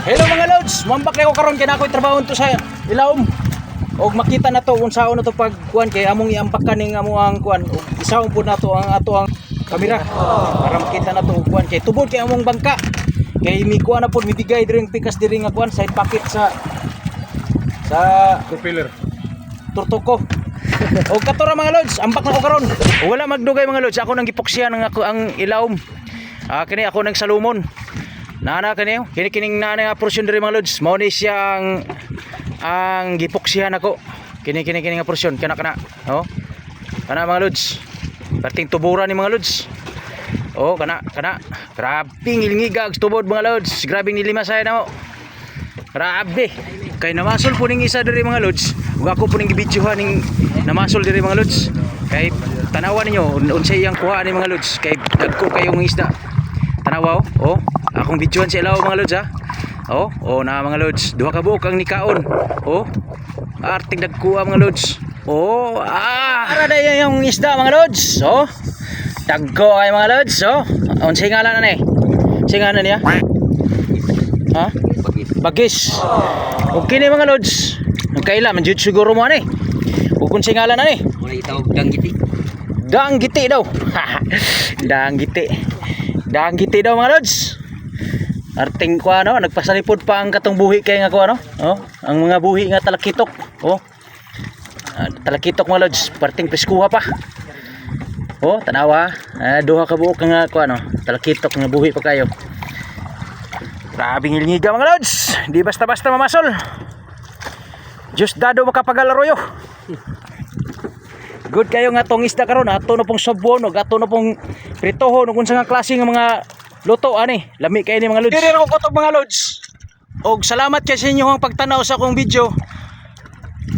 Hello mga lods, mambak na ko karon kay nakoy trabaho to sa ilawom. Og makita na to unsaon na to pag kuan kay among iampak kaning amo ang kuan og isawon pud nato ang ato ang kamera para makita na to og kuan kay tubod kay among bangka. Kay mi kuan na pud mibigay diri pikas diri nga kuan side pocket sa Propeller. turtoko. O katora mga lods, ambak na ko karon. Wala magdugay mga lods, ako nang gipuksya ng ako ang ilawom. Kini ako nang salumon. Nana kaniyo, kining nana nga portion diri mga lods. Mao ni siya ang gipuksyahan ako. Kini nga portion kana. Oh. Kana mga lods. Perting tuburan ni mga lods. Oh, kana. Grabing ilngigag tubod mga lods. Grabing nilima saya na mo. Grabe. Kay namasol po ning isa diri mga lods. Ug ako po ning gibidyohan ning namasol diri mga lods. Kay tanawan ninyo unsay iyang kuha ni mga lods. Kay dagko kayong isda. Tanawa oh. Akong bidyohan sa ilaw mga lods ha. Oh na mga lods. Duha ka buok ang nikaon. Oh. Arting dagkuha mga lods. Ara day yung isda mga lods. Oh. Dagko ay mga lods. Oh. Unsay ngalan na ni? Unsay ngalan niya? Ha? Bagis. Okay ni mga lods. Nagkaila man jud siguro mo ani. Ug unsay ngalan na ni? Wala itawag danggiti. Danggiti daw. Danggiti. Danggiti daw mga lods. Arting ko ano, nagpasalipod pa ang katong buhi kay nga ko ano. Oh, ang mga buhi nga talakitok. Oh. Talakitok mga lods, parting preskuha pa. Oh, tanawa. Duha ka buok nga ko ano, talakitok nga buhi pa kayo. Grabing ilngiga mga lods. Di basta-basta mamasol. Just dado makapagalaroyo. Good kayo nga tong isda karon, ato na pong sabon ug ato na pong pritohon ug unsa nga klase nga mga luto ani. Lami kay ni mga lods. Diri ko to mga lods. Og salamat kay sa inyo ang pagtanaw sa akong video.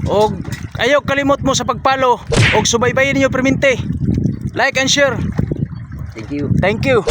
Og ayaw kalimot mo sa pagpalo og subaybayan ninyo permente. Like and share. Thank you. Thank you.